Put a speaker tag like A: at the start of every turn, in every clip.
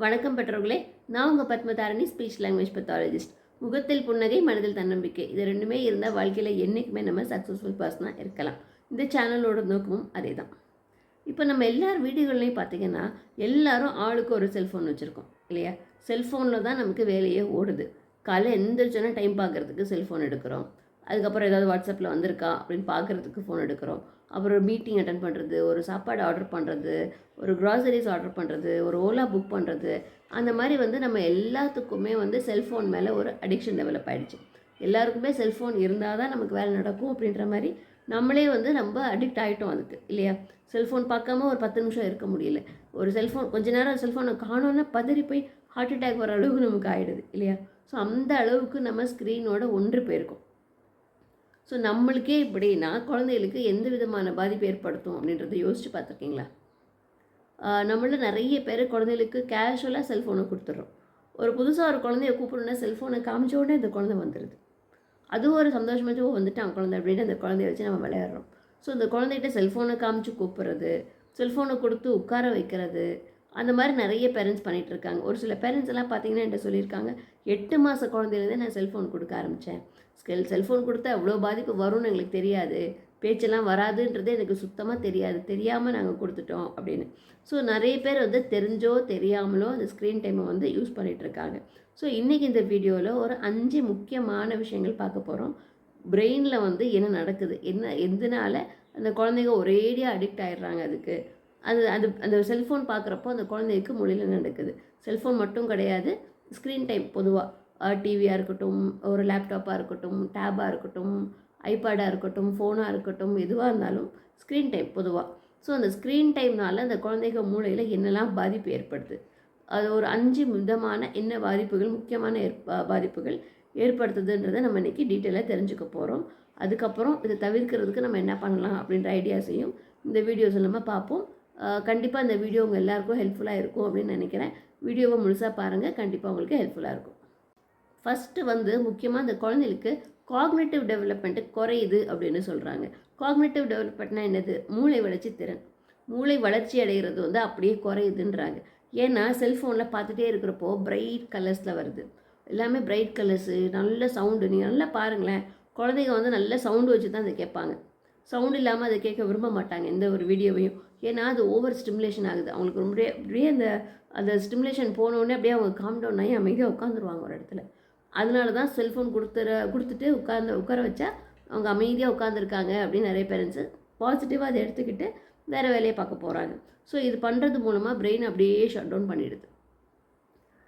A: வணக்கம் பெற்றோர்களே, நான் உங்கள் பத்மதாரணி, ஸ்பீச் லாங்குவேஜ் பெத்தாலஜிஸ்ட். முகத்தில் புன்னகை, மனதில் தன்னம்பிக்கை, இது ரெண்டுமே இருந்தால் வாழ்க்கையில் என்றைக்குமே நம்ம சக்ஸஸ்ஃபுல் பர்சனாக இருக்கலாம். இந்த சேனலோட நோக்கமும் அதே தான். இப்போ நம்ம எல்லார் வீடுகள்லையும் பார்த்திங்கன்னா எல்லாரும் ஆளுக்கு ஒரு செல்ஃபோன் வச்சுருக்கோம் இல்லையா? செல்ஃபோனில் தான் நமக்கு வேலையே ஓடுது. காலையில் எந்திரிச்சோன்னா டைம் பார்க்குறதுக்கு செல்ஃபோன் எடுக்கிறோம். அதுக்கப்புறம் ஏதாவது வாட்ஸ்அப்பில் வந்திருக்கா அப்படின்னு பார்க்குறதுக்கு ஃபோன் எடுக்கிறோம். அப்புறம் ஒரு மீட்டிங் அட்டன் பண்ணுறது, ஒரு சாப்பாடு ஆர்டர் பண்ணுறது, ஒரு க்ராசரிஸ் ஆர்டர் பண்ணுறது, ஒரு ஓலா புக் பண்ணுறது, அந்த மாதிரி நம்ம எல்லாத்துக்குமே செல்ஃபோன் மேலே ஒரு அடிக்ஷன் டெவலப் ஆகிடுச்சு. எல்லாருக்குமே செல்ஃபோன் இருந்தால் தான் நமக்கு வேலை நடக்கும் அப்படின்ற மாதிரி நம்மளே ரொம்ப அடிக்ட் ஆகிட்டோம் அதுக்கு இல்லையா? செல்ஃபோன் பார்க்காம ஒரு 10 நிமிஷம் இருக்க முடியல. ஒரு செல்ஃபோன் கொஞ்ச நேரம் செல்ஃபோனை காணோன்னா பதறி போய் ஹார்ட் அட்டாக் வர அளவுக்கு நமக்கு ஆகிடுது இல்லையா? ஸோ அந்த அளவுக்கு நம்ம ஸ்க்ரீனோட ஒன்று போயிருக்கோம். ஸோ நம்மளுக்கே இப்படின்னா குழந்தைகளுக்கு எந்த விதமான பாதிப்பு ஏற்படுத்தும் அப்படின்றத யோசித்து பார்த்துருக்கீங்களா? நம்மள நிறைய பேர் குழந்தைகளுக்கு கேஷுவலாக செல்ஃபோனை கொடுத்துட்றோம். ஒரு புதுசாக ஒரு குழந்தைய கூப்பிடணுன்னா செல்ஃபோனை காமிச்ச உடனே இந்த குழந்தை வந்துடுது. அதுவும் ஒரு சந்தோஷமாச்சும் வந்துட்டான் குழந்தை அப்படின்னு அந்த குழந்தைய வச்சு நம்ம விளையாடுறோம். ஸோ இந்த குழந்தைகிட்ட செல்ஃபோனை காமிச்சு கூப்பிட்றது, செல்ஃபோனை கொடுத்து உட்கார வைக்கிறது, அந்த மாதிரி நிறைய பேரண்ட்ஸ் பண்ணிகிட்ருக்காங்க. ஒரு சில பேரண்ட்ஸ் எல்லாம் பார்த்தீங்கன்னா என்கிட்ட சொல்லியிருக்காங்க, 8 மாத குழந்தையிலேருந்தே நான் செல்ஃபோன் கொடுக்க ஆரம்பித்தேன். செல்ஃபோன் கொடுத்தா எவ்வளோ பாதிப்பு வரும்னு எங்களுக்கு தெரியாது, பேச்செல்லாம் வராதுன்றதே எனக்கு சுத்தமாக தெரியாது, தெரியாமல் நாங்கள் கொடுத்துட்டோம் அப்படின்னு. ஸோ நிறைய பேர் தெரிஞ்சோ தெரியாமலோ அந்த ஸ்க்ரீன் டைமை யூஸ் பண்ணிகிட்ருக்காங்க. ஸோ இன்றைக்கி இந்த வீடியோவில் ஒரு 5 முக்கியமான விஷயங்கள் பார்க்க போகிறோம். பிரெயினில் என்ன நடக்குது, எதனால அந்த குழந்தைங்க ஒரேடியாக அடிக்ட் ஆகிடுறாங்க அதுக்கு, அது அது அந்த செல்ஃபோன் பார்க்குறப்போ அந்த குழந்தைக்கு மொழியில் நடக்குது. செல்ஃபோன் மட்டும் கிடையாது, ஸ்க்ரீன் டைம் பொதுவாக டிவியாக இருக்கட்டும், ஒரு லேப்டாப்பாக இருக்கட்டும், டேப்பாக இருக்கட்டும், ஐபேடாக இருக்கட்டும், ஃபோனாக இருக்கட்டும், எதுவாக இருந்தாலும் ஸ்க்ரீன் டைம் பொதுவாக. ஸோ அந்த ஸ்க்ரீன் டைம்னால் அந்த குழந்தைங்க மூளையில் என்னெல்லாம் பாதிப்பு ஏற்படுது, அது ஒரு 5 விதமான என்ன பாதிப்புகள், முக்கியமான பாதிப்புகள் ஏற்படுத்துதுன்றதை நம்ம இன்றைக்கி டீட்டெயிலாக தெரிஞ்சுக்க போகிறோம். அதுக்கப்புறம் இதை தவிர்க்கிறதுக்கு நம்ம என்ன பண்ணலாம் அப்படின்ற ஐடியாஸையும் இந்த வீடியோஸில் நம்ம பார்ப்போம். கண்டிப்பாக இந்த வீடியோ உங்கள் எல்லாேருக்கும் ஹெல்ப்ஃபுல்லாக இருக்கும் அப்படின்னு நினைக்கிறேன். வீடியோவை முழுசாக பாருங்கள், கண்டிப்பாக உங்களுக்கு ஹெல்ப்ஃபுல்லாக இருக்கும். ஃபஸ்ட்டு முக்கியமாக இந்த குழந்தைகளுக்கு காக்னிட்டிவ் டெவலப்மெண்ட்டு குறையுது அப்படின்னு சொல்கிறாங்க. காக்னிட்டிவ் டெவலப்மெண்ட்னா என்னது? மூளை வளர்ச்சி திறன். மூளை வளர்ச்சி அடைகிறது அப்படியே குறையுதுன்றாங்க. ஏன்னா செல்ஃபோனில் பார்த்துட்டே இருக்கிறப்போ பிரைட் கலர்ஸில் வருது, எல்லாமே பிரைட் கலர்ஸு, நல்ல சவுண்டு. நீங்கள் நல்லா பாருங்களேன், குழந்தைங்க நல்ல சவுண்டு வச்சு தான் அதை கேட்பாங்க. சவுண்ட் இல்லாமல் அதை கேட்க விரும்ப மாட்டாங்க எந்த ஒரு வீடியோவையும். ஏன்னா அது ஓவர் ஸ்டிமுலேஷன் ஆகுது அவங்களுக்கு. ரொம்ப அப்படியே அந்த ஸ்டிமுலேஷன் போனோடனே அப்படியே அவங்க காம் டவுன் ஆகி அமைதியாக உட்காந்துருவாங்க ஒரு இடத்துல. அதனால தான் செல்ஃபோன் கொடுத்துட்டு உட்கார வச்சா அவங்க அமைதியாக உட்காந்துருக்காங்க அப்படின்னு நிறைய பேரண்ட்ஸு பாசிட்டிவாக அதை எடுத்துக்கிட்டு வேறு வேலையை பார்க்க போகிறாங்க. ஸோ இது பண்ணுறது மூலமாக பிரெயின் அப்படியே ஷட் டவுன் பண்ணிடுது.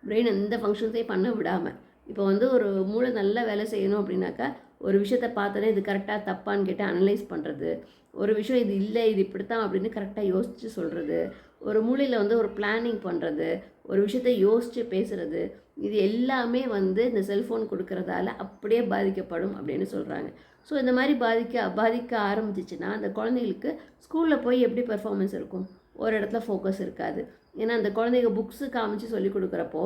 A: பிரெயின் எந்த ஃபங்க்ஷன்ஸையும் பண்ண விடாமல். இப்போ ஒரு மூளை நல்லா வேலை செய்யணும் அப்படின்னாக்கா, ஒரு விஷயத்தை பார்த்தோன்னே இது கரெக்டாக தப்பான்னு கேட்டு அனலைஸ் பண்ணுறது, ஒரு விஷயம் இது இல்லை இது இப்படித்தான் அப்படின்னு கரெக்டாக யோசித்து சொல்கிறது, ஒரு மூளையில் ஒரு பிளானிங் பண்ணுறது, ஒரு விஷயத்தை யோசித்து பேசுகிறது, இது எல்லாமே இந்த செல்ஃபோன் கொடுக்கறதால அப்படியே பாதிக்கப்படும் அப்படின்னு சொல்கிறாங்க. ஸோ இந்த மாதிரி பாதிக்க ஆரம்பிச்சிச்சுன்னா அந்த குழந்தைகளுக்கு ஸ்கூலில் போய் எப்படி பெர்ஃபார்மன்ஸ் இருக்கும்? ஒரு இடத்துல ஃபோக்கஸ் இருக்காது. ஏன்னா அந்த குழந்தைங்க புக்ஸு காமிச்சு சொல்லி கொடுக்குறப்போ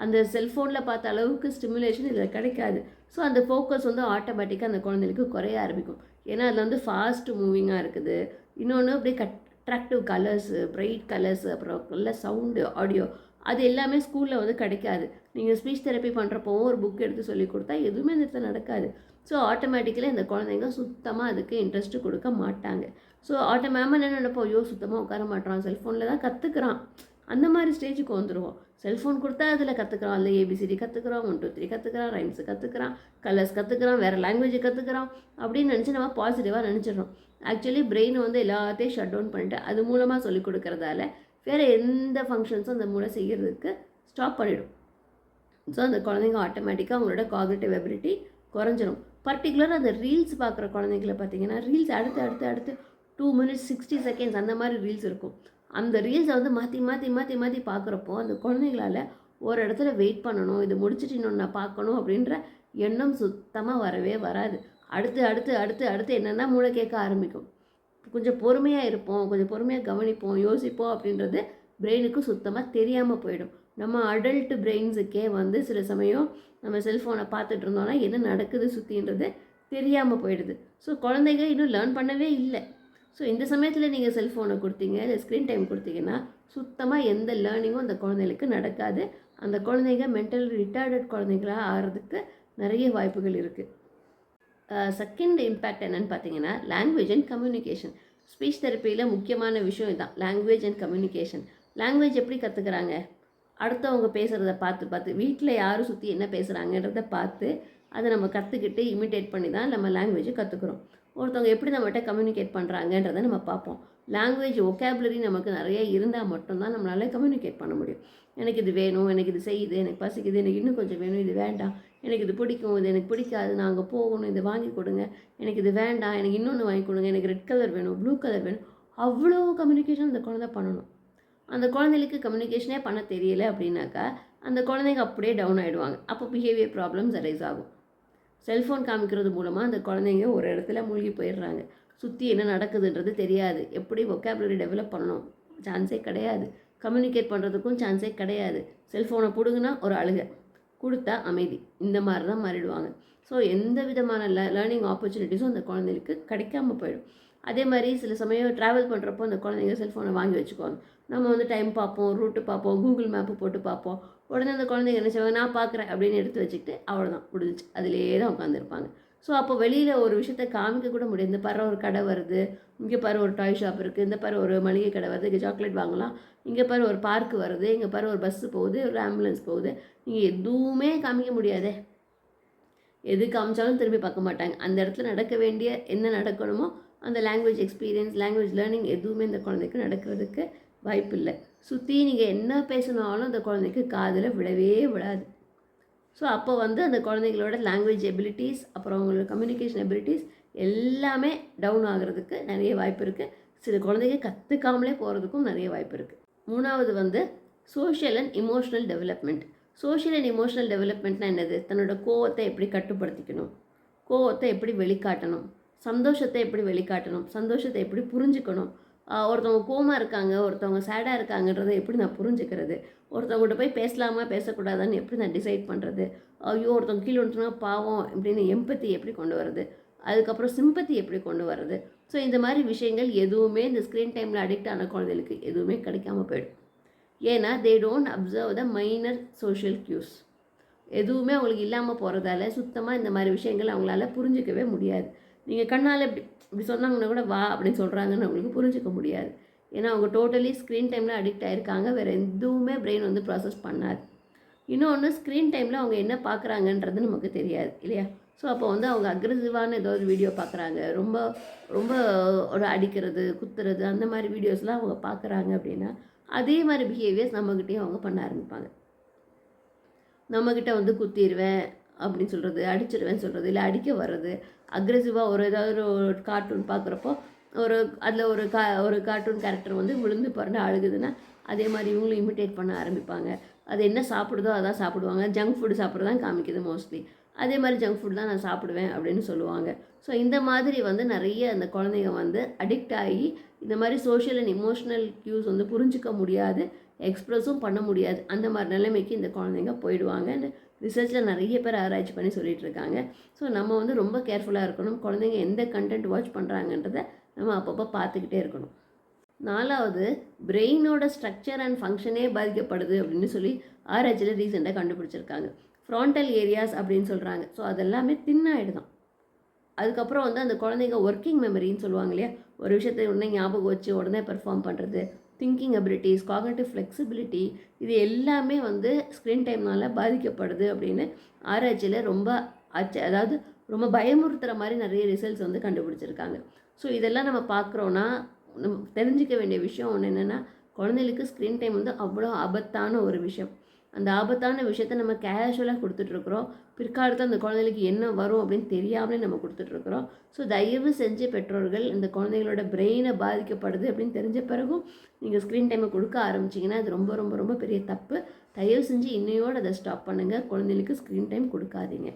A: அந்த செல்ஃபோனில் பார்த்த அளவுக்கு ஸ்டிமுலேஷன் இதில் கிடைக்காது. ஸோ அந்த ஃபோக்கஸ் ஆட்டோமேட்டிக்காக அந்த குழந்தைகளுக்கு குறைய ஆரம்பிக்கும். ஏன்னா அதில் ஃபாஸ்ட் மூவிங்காக இருக்குது. இன்னொன்று அப்படியே அட்ராக்டிவ் கலர்ஸு, பிரைட் கலர்ஸு, அப்புறம் நல்ல சவுண்டு, ஆடியோ, அது எல்லாமே ஸ்கூலில் கிடைக்காது. நீங்கள் ஸ்பீச் தெரப்பி பண்ணுறப்போவும் ஒரு புக் எடுத்து சொல்லி கொடுத்தா எதுவுமே இந்த இடத்துல நடக்காது. ஸோ ஆட்டோமேட்டிக்கலி இந்த குழந்தைங்க சுத்தமாக அதுக்கு இன்ட்ரெஸ்ட்டு கொடுக்க மாட்டாங்க. ஸோ மேம் என்ன நினைப்போம், ஐயோ சுத்தமாக உட்கார மாட்டான், செல்ஃபோனில் தான் கற்றுக்குறான், அந்த மாதிரி ஸ்டேஜுக்கு வந்துடுவோம். செல்ஃபோன் கொடுத்தா அதில் கற்றுக்குறான், அதில் ஏபிசிடி கற்றுக்குறான், 1 2 3 கற்றுக்குறான், ரைம்ஸு கற்றுக்குறான், கலர்ஸ் கற்றுக்குறான், வேறு லாங்குவேஜ் கற்றுக்குறான் அப்படின்னு நினச்சி நம்ம பாசிட்டிவாக நினச்சிடறோம். ஆக்சுவலி பிரெயின் எல்லாத்தையும் ஷட் டவுன் பண்ணிட்டு அது மூலமாக சொல்லிக் கொடுக்கறதால வேறு எந்த ஃபங்க்ஷன்ஸும் அந்த மூளை செய்கிறதுக்கு ஸ்டாப் பண்ணிவிடும். ஸோ அந்த குழந்தைங்க ஆட்டோமேட்டிக்காக அவங்களோட காக்னிட்டிவ் எபிலிட்டி குறைஞ்சிரும். பர்டிகுலராக அந்த ரீல்ஸ் பார்க்குற குழந்தைங்களை பார்த்தீங்கன்னா, ரீல்ஸ் அடுத்து 2 minutes 60 seconds அந்த மாதிரி ரீல்ஸ் இருக்கும். அந்த ரீல்ஸை மாற்றி பார்க்குறப்போ அந்த குழந்தைங்களால் ஒரு இடத்துல வெயிட் பண்ணணும், இது முடிச்சுட்டு இன்னொன்று நான் பார்க்கணும் அப்படின்ற எண்ணம் சுத்தமாக வரவே வராது. அடுத்து என்னென்னா மூளை கேட்க ஆரம்பிக்கும். கொஞ்சம் பொறுமையாக இருப்போம், கொஞ்சம் பொறுமையாக கவனிப்போம், யோசிப்போம் அப்படின்றது பிரெயினுக்கு சுத்தமாக தெரியாமல் போயிடும். நம்ம அடல்ட் பிரெயின்ஸுக்கே சில சமயம் நம்ம செல்ஃபோனை பார்த்துட்டு இருந்தோன்னா என்ன நடக்குது சுற்றின்றது தெரியாமல் போயிடுது. ஸோ குழந்தைங்க இன்னும் லேர்ன் பண்ணவே இல்லை. ஸோ இந்த சமயத்தில் நீங்கள் செல்ஃபோனை கொடுத்தீங்க, இல்லை ஸ்க்ரீன் டைம் கொடுத்தீங்கன்னா சுத்தமாக எந்த லேர்னிங்கும் அந்த குழந்தைகளுக்கு நடக்காது. அந்த குழந்தைங்க மென்டல் ரிட்டார்டட் குழந்தைங்களாக ஆகிறதுக்கு நிறைய வாய்ப்புகள் இருக்குது. செகண்ட் இம்பேக்ட் என்னென்னு பார்த்தீங்கன்னா, லாங்குவேஜ் அண்ட் கம்யூனிகேஷன். ஸ்பீச் தெரப்பியில் முக்கியமான விஷயம் இதுதான், லாங்குவேஜ் அண்ட் கம்யூனிகேஷன். லாங்குவேஜ் எப்படி கற்றுக்குறாங்க? அடுத்தவங்க பேசுகிறத பார்த்து வீட்டில் யாரும் சுற்றி என்ன பேசுகிறாங்கன்றத பார்த்து அதை நம்ம கற்றுக்கிட்டு இமிட்டேட் பண்ணி தான் நம்ம லாங்குவேஜை கற்றுக்குறோம். ஒருத்தவங்க எப்படி நம்மகிட்ட கம்யூனிகேட் பண்ணுறாங்கன்றதை நம்ம பார்ப்போம். லாங்குவேஜ் ஒகேபுலரி நமக்கு நிறைய இருந்தால் மட்டும்தான் நம்மளால் கம்யூனிகேட் பண்ண முடியும். எனக்கு இது வேணும், எனக்கு இது செய்யுது, எனக்கு பசிக்குது, எனக்கு இன்னும் கொஞ்சம் வேணும், இது வேண்டாம், எனக்கு இது பிடிக்கும், இது எனக்கு பிடிக்காது, நான் அங்கே போகணும், இது வாங்கி கொடுங்க, எனக்கு இது வேண்டாம், எனக்கு இன்னொன்று வாங்கி கொடுங்க, எனக்கு ரெட் கலர் வேணும், ப்ளூ கலர் வேணும், அவ்வளோ கம்யூனிகேஷன் அந்த குழந்தை பண்ணணும். அந்த குழந்தைகளுக்கு கம்யூனிகேஷனே பண்ண தெரியல அப்படின்னாக்கா அந்த குழந்தைங்க அப்படியே டவுன் ஆகிடுவாங்க. அப்போ பிஹேவியர் ப்ராப்ளம்ஸ் அரைஸ் ஆகும். செல்ஃபோன் காமிக்கிறது மூலமாக அந்த குழந்தைங்க ஒரு இடத்துல மூழ்கி போயிடுறாங்க. சுற்றி என்ன நடக்குதுன்றது தெரியாது. எப்படி ஒகேபுலரி டெவலப் பண்ணணும் சான்ஸே கிடையாது. கம்யூனிகேட் பண்ணுறதுக்கும் சான்ஸே கிடையாது. செல்ஃபோனை பிடுங்குனா ஒரு அழுகை, கொடுத்தா அமைதி, இந்த மாதிரி தான் மாறிடுவாங்க. ஸோ எந்த விதமான லேர்னிங் ஆப்பர்ச்சுனிட்டிஸும் அந்த குழந்தைகளுக்கு கிடைக்காம போயிடும். அதே மாதிரி சில சமயம் ட்ராவல் பண்ணுறப்போ அந்த குழந்தைங்க செல்ஃபோனை வாங்கி வச்சுக்குவாங்க. நம்ம வந்து டைம் பார்ப்போம், ரூட்டு பார்ப்போம், கூகுள் மேப்பு போட்டு பார்ப்போம். உடனே அந்த குழந்தைங்க என்ன செய்வாங்க, நான் பார்க்குறேன் அப்படின்னு எடுத்து வச்சுக்கிட்டு அவ்வளோதான் முடிஞ்சிச்சு, அதிலே தான் உட்காந்துருப்பாங்க. ஸோ அப்போ வெளியில் ஒரு விஷயத்த காமிக்க கூட முடியாது. இந்த பாரு ஒரு கடை வருது, இங்கே பாரு ஒரு டாய் ஷாப் இருக்குது, இந்த பாரு ஒரு மளிகை கடை வருது, இங்கே சாக்லேட் வாங்கலாம், இங்கே பாரு ஒரு பார்க் வருது, இங்கே பாரு ஒரு பஸ்ஸு போகுது, ஒரு ஆம்புலன்ஸ் போகுது, நீங்கள் எதுவுமே காமிக்க முடியாதே. எது காமிச்சாலும் திரும்பி பார்க்க மாட்டாங்க. அந்த இடத்துல நடக்க வேண்டிய என்ன நடக்கணுமோ அந்த லாங்குவேஜ் எக்ஸ்பீரியன்ஸ், லாங்குவேஜ் லேர்னிங் எதுவுமே இந்த குழந்தைக்கு நடக்கிறதுக்கு வாய்ப்பு இல்லை. சுற்றி நீங்கள் என்ன பேசினாலும் அந்த குழந்தைக்கு காதில் விழவே விழாது. ஸோ அப்போ வந்து அந்த குழந்தைங்களோட லாங்குவேஜ் எபிலிட்டிஸ், அப்புறம் அவங்களோட கம்யூனிகேஷன் எபிலிட்டிஸ் எல்லாமே டவுன் ஆகிறதுக்கு நிறைய வாய்ப்பு இருக்குது. சில குழந்தைங்க கற்றுக்காமலே போகிறதுக்கும் நிறைய வாய்ப்பு இருக்குது. மூணாவது வந்து social and emotional development. Social and emotional டெவலப்மெண்ட்னா என்னது? தன்னோட கோவத்தை எப்படி கட்டுப்படுத்திக்கணும், கோவத்தை எப்படி வெளிக்காட்டணும், சந்தோஷத்தை எப்படி வெளிக்காட்டணும், சந்தோஷத்தை எப்படி புரிஞ்சுக்கணும், ஒருத்தவங்க கோவமாக இருக்காங்க, ஒருத்தவங்க சேடாக இருக்காங்கன்றதை எப்படி நான் புரிஞ்சுக்கிறது, ஒருத்தவங்கள்ட்ட போய் பேசலாமா பேசக்கூடாதான்னு எப்படி நான் டிசைட் பண்ணுறது, ஐயோ ஒருத்தவங்க கீழே வந்துட்டுனா பாவம் இப்படின்னு எம்பத்தி எப்படி கொண்டு வர்றது, அதுக்கப்புறம் சிம்பத்தி எப்படி கொண்டு வர்றது. ஸோ இந்த மாதிரி விஷயங்கள் எதுவுமே இந்த ஸ்க்ரீன் டைமில் அடிக்ட் ஆன குழந்தைகளுக்கு எதுவுமே கிடைக்காம போயிடும். ஏன்னா they don't observe the minor social cues. எதுவுமே அவங்களுக்கு இல்லாமல் போகிறதால சுத்தமாக இந்த மாதிரி விஷயங்கள் அவங்களால புரிஞ்சிக்கவே முடியாது. நீங்கள் கண்ணால் இப்படி சொன்னாங்கன்னா கூட வா அப்படின்னு சொல்கிறாங்கன்னு அவங்களுக்கு புரிஞ்சிக்க முடியாது. ஏன்னா அவங்க டோட்டலி ஸ்க்ரீன் டைமில் அடிக்ட் ஆகிருக்காங்க. வேறு எதுவுமே பிரெயின் வந்து ப்ராசஸ் பண்ணாது. இன்னொன்று ஸ்க்ரீன் டைமில் அவங்க என்ன பார்க்குறாங்கன்றது நமக்கு தெரியாது இல்லையா? ஸோ அப்போ வந்து அவங்க அக்ரெசிவான ஏதோ ஒரு வீடியோ பார்க்குறாங்க, ரொம்ப ரொம்ப ஒரு அடிக்கிறது, குத்துறது, அந்த மாதிரி வீடியோஸ்லாம் அவங்க பார்க்குறாங்க அப்படின்னா அதே மாதிரி பிஹேவியர்ஸ் நம்மக்கிட்டேயும் அவங்க பண்ண ஆரம்பிப்பாங்க. நம்மக்கிட்ட வந்து குத்திடுவேன் அப்படின்னு சொல்கிறது, அடிச்சிடுவேன்னு சொல்கிறது, இல்லை அடிக்க வர்றது, அக்ரெசிவாக ஒரு ஏதாவது ஒரு கார்ட்டூன் பார்க்குறப்போ அதில் ஒரு கார்ட்டூன் கேரக்டர் வந்து விழுந்து புரண்டு அழுகுதுன்னா அதே மாதிரி இவங்களும் இமிட்டேட் பண்ண ஆரம்பிப்பாங்க. அது என்ன சாப்பிடுதோ அதான் சாப்பிடுவாங்க. ஜங்க் ஃபுட்டு சாப்பிட்றதான் காமிக்குது மோஸ்ட்லி. அதே மாதிரி ஜங்க் ஃபுட் தான் நான் சாப்பிடுவேன் அப்படின்னு சொல்லுவாங்க. ஸோ இந்த மாதிரி வந்து நிறைய அந்த குழந்தைங்க வந்து அடிக்ட் ஆகி இந்த மாதிரி சோஷியல் அண்ட் இமோஷனல் க்யூஸ் வந்து புரிஞ்சிக்க முடியாது, எக்ஸ்ப்ரெஸும் பண்ண முடியாது. அந்த மாதிரி நிலைமைக்கு இந்த குழந்தைங்க போயிடுவாங்கன்னு ரிசர்ச்சில் நிறைய பேர் ஆராய்ச்சி பண்ணி சொல்லிகிட்டு இருக்காங்க. ஸோ நம்ம வந்து ரொம்ப கேர்ஃபுல்லாக இருக்கணும். குழந்தைங்க எந்த கண்டென்ட் வாட்ச் பண்ணுறாங்கன்றதை நம்ம அப்பப்போ பார்த்துக்கிட்டே இருக்கணும். 4வது, பிரெயினோட ஸ்ட்ரக்சர் அண்ட் ஃபங்க்ஷனே பாதிக்கப்படுது அப்படின்னு சொல்லி ஆராய்ச்சியில் ரீசெண்டாக கண்டுபிடிச்சிருக்காங்க. ஃப்ரான்டல் ஏரியாஸ் அப்படின்னு சொல்கிறாங்க. ஸோ அதெல்லாமே தின்னாயிடுதான். அதுக்கப்புறம் வந்து அந்த குழந்தைங்க ஒர்க்கிங் மெமரின்னு சொல்லுவாங்க இல்லையா, ஒரு விஷயத்தை உடனே ஞாபகம் வச்சு உடனே பெர்ஃபார்ம் பண்ணுறது, திங்கிங் அபிலிட்டிஸ், காக்னிட்டிவ் ஃப்ளெக்சிபிலிட்டி, இது எல்லாமே வந்து ஸ்க்ரீன் டைம்னால் பாதிக்கப்படுது அப்படின்னு ஆராய்ச்சியில் அதாவது ரொம்ப பயமுறுத்துகிற மாதிரி நிறைய ரிசல்ட்ஸ் வந்து கண்டுபிடிச்சிருக்காங்க. ஸோ இதெல்லாம் நம்ம பார்க்குறோன்னா நம்ம தெரிஞ்சிக்க வேண்டிய விஷயம் ஒன்று என்னென்னா, குழந்தைகளுக்கு ஸ்க்ரீன் டைம் வந்து அவ்வளோ ஆபத்தான ஒரு விஷயம். அந்த ஆபத்தான விஷயத்த நம்ம கேஷுவலாக கொடுத்துட்ருக்குறோம். பிற்காலத்தில் அந்த குழந்தைகளுக்கு என்ன வரும் அப்படின்னு தெரியாமலே நம்ம கொடுத்துட்ருக்குறோம். ஸோ தயவு செஞ்சு பெற்றோர்கள் இந்த குழந்தைகளோட பிரெயினை பாதிக்கப்படுது அப்படின்னு தெரிஞ்ச பிறகும் நீங்கள் ஸ்க்ரீன் டைமை கொடுக்க ஆரம்பிச்சிங்கன்னா அது ரொம்ப ரொம்ப ரொம்ப பெரிய தப்பு. தயவு செஞ்சு இன்னையோடு அதை ஸ்டாப் பண்ணுங்கள். குழந்தைகளுக்கு ஸ்க்ரீன் டைம் கொடுக்காதீங்க.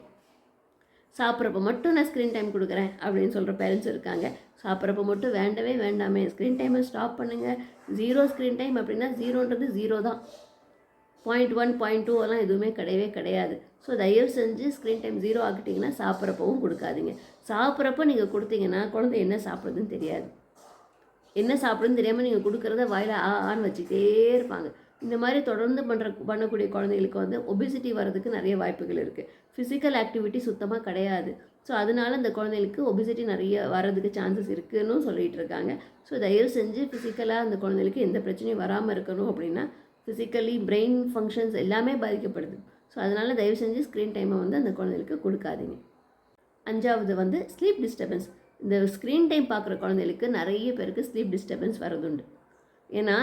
A: சாப்பிட்றப்ப மட்டும் நான் ஸ்க்ரீன் டைம் கொடுக்குறேன் அப்படின்னு சொல்கிற பேரண்ட்ஸ் இருக்காங்க. சாப்பிட்றப்ப மட்டும் வேண்டவே வேண்டாமே, ஸ்க்ரீன் டைமை ஸ்டாப் பண்ணுங்கள். 0 ஸ்க்ரீன் டைம் அப்படின்னா 0ன்றது 0 தான். 0.1 0.2 எல்லாம் எதுவுமே கிடையவே கிடையாது. ஸோ தயவு செஞ்சு ஸ்க்ரீன் டைம் 0 ஆக்கிட்டிங்கன்னா சாப்பிட்றப்பவும் கொடுக்காதீங்க. சாப்பிட்றப்ப நீங்கள் கொடுத்தீங்கன்னா குழந்தை என்ன சாப்பிட்றதுன்னு தெரியாது. என்ன சாப்பிடுன்னு தெரியாமல் நீங்கள் கொடுக்குறத வாயில் ஆன்னு வச்சுக்கிட்டே இருப்பாங்க. இந்த மாதிரி தொடர்ந்து பண்ணக்கூடிய குழந்தைகளுக்கு வந்து ஒபிசிட்டி வர்றதுக்கு நிறைய வாய்ப்புகள் இருக்குது. ஃபிசிக்கல் ஆக்டிவிட்டி சுத்தமாக கிடையாது. ஸோ அதனால இந்த குழந்தைகளுக்கு ஒபிசிட்டி நிறைய வர்றதுக்கு சான்சஸ் இருக்குன்னு சொல்லிகிட்டு இருக்காங்க. ஸோ தயவு செஞ்சு ஃபிசிக்கலாக அந்த குழந்தைகளுக்கு எந்த பிரச்சனையும் வராமல் இருக்கணும் அப்படின்னா ஃபிசிக்கலி பிரெயின் ஃபங்க்ஷன்ஸ் எல்லாமே பாதிக்கப்படுது. ஸோ அதனால் தயவு செஞ்சு ஸ்க்ரீன் டைமை வந்து அந்த குழந்தைகளுக்கு கொடுக்காதீங்க. 5வது வந்து ஸ்லீப் டிஸ்டர்பன்ஸ். இந்த ஸ்க்ரீன் டைம் பார்க்குற குழந்தைகளுக்கு நிறைய பேருக்கு ஸ்லீப் டிஸ்டர்பன்ஸ் வரதுண்டு. ஏன்னா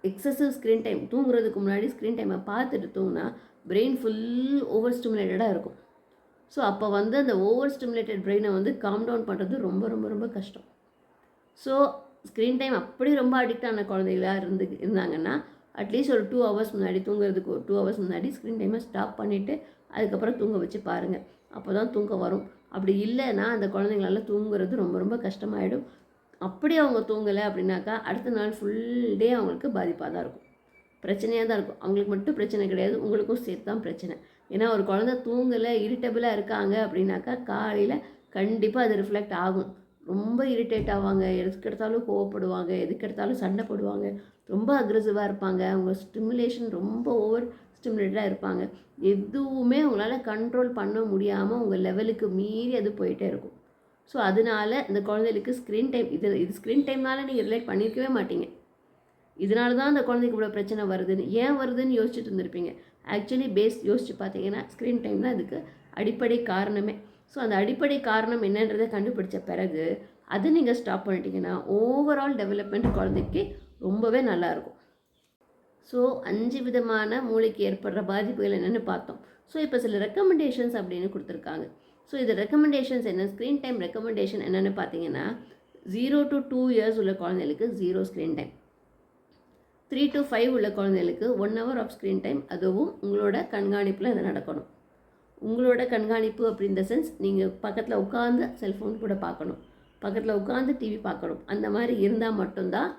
A: எக்ஸசிவ் ஸ்க்ரீன் டைம், தூங்குறதுக்கு முன்னாடி ஸ்க்ரீன் டைமை பார்த்துட்டு தூங்கினா பிரெயின் ஃபுல் ஓவர் ஸ்டிமுலேட்டடாக இருக்கும். ஸோ அப்போ வந்து அந்த ஓவர் ஸ்டிமுலேட்டட் பிரெயினை வந்து காம் டவுன் பண்ணுறது ரொம்ப ரொம்ப ரொம்ப கஷ்டம். ஸோ ஸ்க்ரீன் டைம் அப்படி ரொம்ப அடிக்ட் ஆன குழந்தைகளாக இருந்தாங்கன்னா அட்லீஸ்ட் ஒரு 2 ஹவர்ஸ் முன்னாடி, தூங்குறதுக்கு ஒரு 2 ஹவர்ஸ் முன்னாடி ஸ்க்ரீன் டைமை ஸ்டாப் பண்ணிவிட்டு அதுக்கப்புறம் தூங்க வச்சு பாருங்கள். அப்போ தான் தூக்கம் வரும். அப்படி இல்லைன்னா அந்த குழந்தைங்களால தூங்குறது ரொம்ப ரொம்ப கஷ்டமாயிடும். அப்படி அவங்க தூங்கலை அப்படின்னாக்கா அடுத்த நாள் ஃபுல் டே அவங்களுக்கு பாதிப்பாக தான் இருக்கும், பிரச்சனையாக தான் இருக்கும். அவங்களுக்கு மட்டும் பிரச்சனை கிடையாது, உங்களுக்கும் சேர்த்து தான் பிரச்சனை. ஏன்னா ஒரு குழந்தை தூங்கலை, இரிட்டபிளாக இருக்காங்க அப்படின்னாக்கா காலையில் கண்டிப்பாக அது ரிஃப்ளெக்ட் ஆகும். ரொம்ப இரிட்டேட் ஆவாங்க, எதுக்கு எடுத்தாலும் கோவப்படுவாங்க, எதுக்கு எடுத்தாலும் சண்டை போடுவாங்க, ரொம்ப அக்ரெசிவாக இருப்பாங்க. அவங்க ஸ்டிமுலேஷன் ரொம்ப ஓவர் ஸ்டிமுலேட்டடாக இருப்பாங்க. எதுவுமே அவங்களால கண்ட்ரோல் பண்ண முடியாமல் உங்கள் லெவலுக்கு மீறி அது போயிட்டே இருக்கும். ஸோ அதனால இந்த குழந்தைகளுக்கு ஸ்க்ரீன் டைம் இது ஸ்க்ரீன் டைம்னால நீங்கள் ரிலேட் பண்ணியிருக்கவே மாட்டீங்க. இதனால தான் அந்த குழந்தைக்கு இவ்வளோ பிரச்சனை வருதுன்னு ஏன் வருதுன்னு யோசிச்சுட்டு இருந்திருப்பீங்க. ஆக்சுவலி யோசிச்சு பார்த்தீங்கன்னா ஸ்க்ரீன் டைம் தான் அதுக்கு அடிப்படை காரணமே. ஸோ அந்த அடிப்படை காரணம் என்னன்றதை கண்டுபிடிச்ச பிறகு அதை நீங்கள் ஸ்டாப் பண்ணிட்டீங்கன்னா ஓவரால் டெவலப்மெண்ட் குழந்தைக்கு ரொம்பவே நல்லாயிருக்கும். ஸோ 5 விதமான மூளைக்கு ஏற்படுற பாதிப்புகள் என்னென்னு பார்த்தோம். ஸோ இப்போ சில ரெக்கமெண்டேஷன்ஸ் அப்படின்னு கொடுத்துருக்காங்க. ஸோ இது ரெக்கமெண்டேஷன்ஸ் என்ன, ஸ்க்ரீன் டைம் ரெக்கமெண்டேஷன் என்னென்னு பார்த்தீங்கன்னா 0 to 2 இயர்ஸ் உள்ள குழந்தைகளுக்கு 0 ஸ்க்ரீன் டைம், 3 to 5 உள்ள குழந்தைகளுக்கு 1 hour ஆஃப் ஸ்க்ரீன் டைம். அதுவும் உங்களோட கண்காணிப்பில் இது நடக்கணும். உங்களோட கண்காணிப்பு அப்படின்ற சென்ஸ் நீங்கள் பக்கத்தில் உட்காந்து செல்ஃபோன் கூட பார்க்கணும், பக்கத்தில் உட்காந்து டிவி பார்க்கணும். அந்த மாதிரி இருந்தால் மட்டும்தான்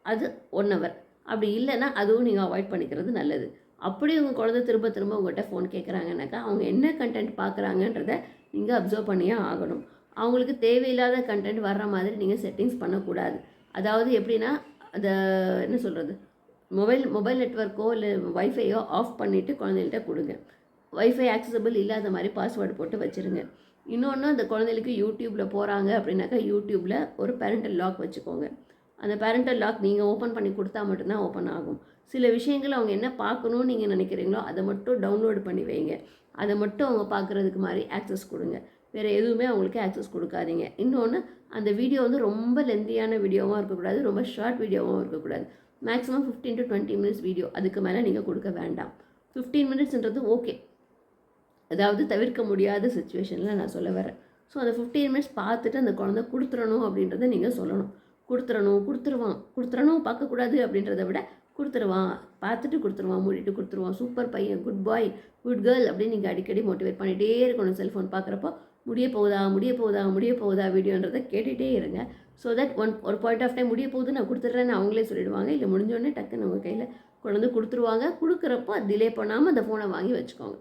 A: அது 1 hour. அப்படி இல்லைன்னா அதுவும் நீங்கள் அவாய்ட் பண்ணிக்கிறது நல்லது. அப்படி உங்கள் குழந்தை திரும்ப திரும்ப உங்கள்கிட்ட ஃபோன் கேட்குறாங்கனாக்கா அவங்க என்ன கண்டென்ட் பார்க்குறாங்கன்றதை நீங்கள் அப்சர்வ் பண்ணியே ஆகணும். அவங்களுக்கு தேவையில்லாத கண்டென்ட் வர்ற மாதிரி நீங்கள் செட்டிங்ஸ் பண்ணக்கூடாது. அதாவது எப்படின்னா அதை என்ன சொல்கிறது, மொபைல் நெட்வொர்க்கோ இல்லை வைஃபையோ ஆஃப் பண்ணிவிட்டு குழந்தைகள்கிட்ட கொடுங்க. வைஃபை ஆக்சசபிள் இல்லாத மாதிரி பாஸ்வேர்டு போட்டு வச்சுருங்க. இன்னொன்று அந்த குழந்தைகளுக்கு யூடியூப்பில் போகிறாங்க அப்படின்னாக்கா யூடியூப்பில் ஒரு பேரண்டல் லாக் வச்சுக்கோங்க. அந்த பேரண்டல் லாக் நீங்கள் ஓப்பன் பண்ணி கொடுத்தா மட்டும்தான் ஓப்பன் ஆகும். சில விஷயங்கள் அவங்க என்ன பார்க்கணுன்னு நீங்கள் நினைக்கிறீங்களோ அதை மட்டும் டவுன்லோடு பண்ணி வைங்க. அதை மட்டும் அவங்க பார்க்குறதுக்கு மாதிரி ஆக்சஸ் கொடுங்க. வேறு எதுவுமே அவங்களுக்கு ஆக்சஸ் கொடுக்காதீங்க. இன்னொன்று, அந்த வீடியோ வந்து ரொம்ப லென்த்தியான வீடியோவாகவும் இருக்கக்கூடாது, ரொம்ப ஷார்ட் வீடியோவாகவும் இருக்கக்கூடாது. மேக்ஸிமம் 15 to 20 minutes வீடியோ, அதுக்கு மேலே நீங்கள் கொடுக்க வேண்டாம். 15 minutesன்றது ஓகே, அதாவது தவிர்க்க முடியாத சுச்சுவேஷனில் நான் சொல்ல வரேன். ஸோ அந்த 15 minutes பார்த்துட்டு அந்த குழந்தை கொடுத்துடணும் அப்படின்றத நீங்கள் சொல்லணும். கொடுத்துடணும் பார்க்கக்கூடாது அப்படின்றத விட கொடுத்துருவான், பார்த்துட்டு கொடுத்துருவான், மூடிட்டு கொடுத்துருவான், சூப்பர் பையன், குட் பாய், குட் கேர்ள் அப்படின்னு நீங்கள் அடிக்கடி மோட்டிவேட் பண்ணிகிட்டே இருக்கணும். செல்ஃபோன் பார்க்குறப்போ முடிய போகுதா வீடியோன்றதை கேட்டுகிட்டே இருங்க. ஸோ தட் ஒரு பாயிண்ட் ஆஃப் டைம் முடிய போகுது நான் கொடுத்துட்றேன்னு அவங்களே சொல்லிடுவாங்க. இல்லை முடிஞ்சோடனே டக்குன்னு உங்கள் கையில் கொண்டு வந்து கொடுத்துருவாங்க. கொடுக்குறப்போ டிலே பண்ணாமல் அந்த ஃபோனை வாங்கி வச்சுக்கோங்க.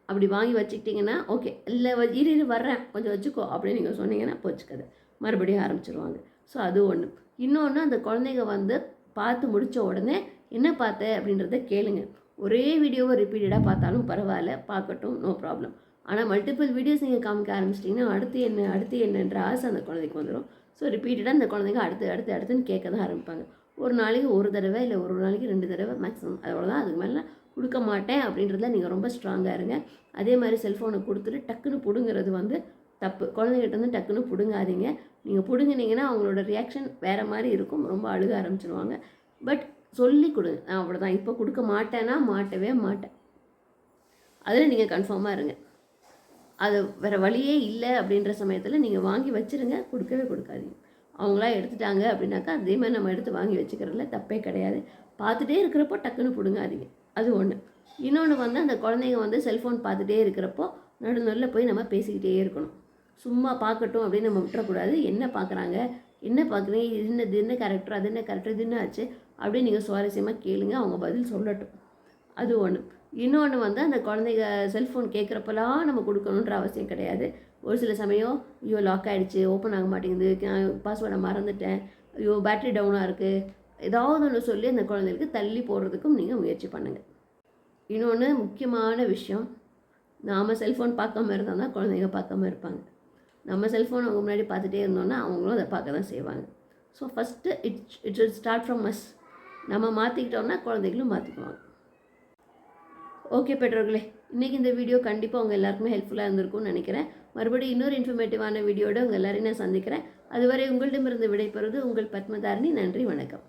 A: அப்படி வாங்கி வச்சுக்கிட்டிங்கன்னா ஓகே, இல்லை இரு வர்றேன் கொஞ்சம் வச்சுக்கோ அப்படின்னு நீங்கள் சொன்னீங்கன்னா போச்சுக்கதை மறுபடியும் ஆரம்பிச்சிருவாங்க. ஸோ அது ஒன்று. இன்னொன்று, அந்த குழந்தைங்க வந்து பார்த்து முடித்த உடனே என்ன பார்த்த அப்படின்றத கேளுங்க. ஒரே வீடியோவை ரிப்பீட்டடாக பார்த்தாலும் பரவாயில்ல, பார்க்கட்டும், நோ ப்ராப்ளம். ஆனால் மல்டிபிள் வீடியோஸ் நீங்கள் காமிக்க ஆரம்பிச்சிட்டிங்கன்னா அடுத்து என்னன்ற ஆசை அந்த குழந்தைக்கு வந்துடும். ஸோ ரிப்பீட்டடாக அந்த குழந்தைங்க அடுத்துன்னு கேட்க தான் ஆரம்பிப்பாங்க. ஒரு நாளைக்கு ஒரு தடவை, இல்லை ஒரு நாளைக்கு 2 தடவை மேக்ஸிமம், அவ்வளோதான். அதுக்கு மேலே கொடுக்க மாட்டேன் அப்படின்றதுல நீங்கள் ரொம்ப ஸ்ட்ராங்காக இருங்க. அதே மாதிரி செல்ஃபோனை கொடுத்துட்டு டக்குன்னு பிடுங்கிறது வந்து தப்பு. குழந்தைகிட்ட வந்து டக்குன்னு பிடுங்காதீங்க. நீங்கள் பிடுங்கினீங்கன்னா அவங்களோட ரியாக்ஷன் வேறு மாதிரி இருக்கும், ரொம்ப அழுக ஆரம்பிச்சிருவாங்க. பட் சொல்லி கொடுங்க, நான் அவ்வளோதான், இப்போ கொடுக்க மாட்டேன்னா மாட்டவே மாட்டேன், அதில் நீங்கள் கன்ஃபார்மாக இருங்க. அது வேறு வழியே இல்லை அப்படின்ற சமயத்தில் நீங்கள் வாங்கி வச்சுருங்க, கொடுக்கவே கொடுக்காதீங்க. அவங்களா எடுத்துட்டாங்க அப்படின்னாக்கா அதே மாதிரி நம்ம எடுத்து வாங்கி வச்சுக்கிறதுல தப்பே கிடையாது. பார்த்துட்டே இருக்கிறப்போ டக்குன்னு பிடுங்காதீங்க, அது ஒன்று. இன்னொன்று வந்து அந்த குழந்தைங்க வந்து செல்ஃபோன் பார்த்துட்டே இருக்கிறப்போ நடுநடுவில் போய் நம்ம பேசிக்கிட்டே இருக்கணும். சும்மா பார்க்கட்டும் அப்படின்னு நம்ம விட்டுறக்கூடாது. என்ன பார்க்குறாங்க, என்ன பார்க்குறீங்க, இது என்ன கேரக்டர், அது என்ன கேரக்டர், இது என்ன ஆச்சு அப்படின்னு நீங்கள் சுவாரஸ்யமாக கேளுங்க, அவங்க பதில் சொல்லட்டும். அது ஒன்று. இன்னொன்று வந்து அந்த குழந்தைங்க செல்ஃபோன் கேட்குறப்பெல்லாம் நம்ம கொடுக்கணுன்ற அவசியம் கிடையாது. ஒரு சில சமயம் ஐயோ லாக் ஆகிடுச்சு, ஓப்பன் ஆக மாட்டேங்குது, பாஸ்வேர்டை மறந்துட்டேன், ஐயோ பேட்டரி டவுனாக இருக்குது, ஏதாவது ஒன்று சொல்லி அந்த குழந்தைகளுக்கு தள்ளி போடுறதுக்கும் நீங்கள் முயற்சி பண்ணுங்கள். இன்னொன்று முக்கியமான விஷயம், நாம் செல்ஃபோன் பார்க்காம இருந்தால் தான் குழந்தைங்க பார்க்காம இருப்பாங்க. நம்ம செல்ஃபோன் அவங்க முன்னாடி பார்த்துட்டே இருந்தோன்னா அவங்களும் அதை பார்க்க தான் செய்வாங்க. So first it should start from us. நம்ம மாற்றிக்கிட்டோம்னா குழந்தைகளும் மாற்றிக்குவாங்க. ஓகே பெற்றோர்களே, இன்றைக்கி இந்த வீடியோ கண்டிப்பாக உங்கள் எல்லாருக்குமே ஹெல்ப்ஃபுல்லாக இருந்திருக்கும்னு நினைக்கிறேன். மறுபடியும் இன்னொரு இன்ஃபர்மேட்டிவான வீடியோட உங்கள் எல்லாரையும் நான் சந்திக்கிறேன். அதுவரை உங்களிடமிருந்து விடைபெறுவது உங்கள் பத்மதாரிணி. நன்றி, வணக்கம்.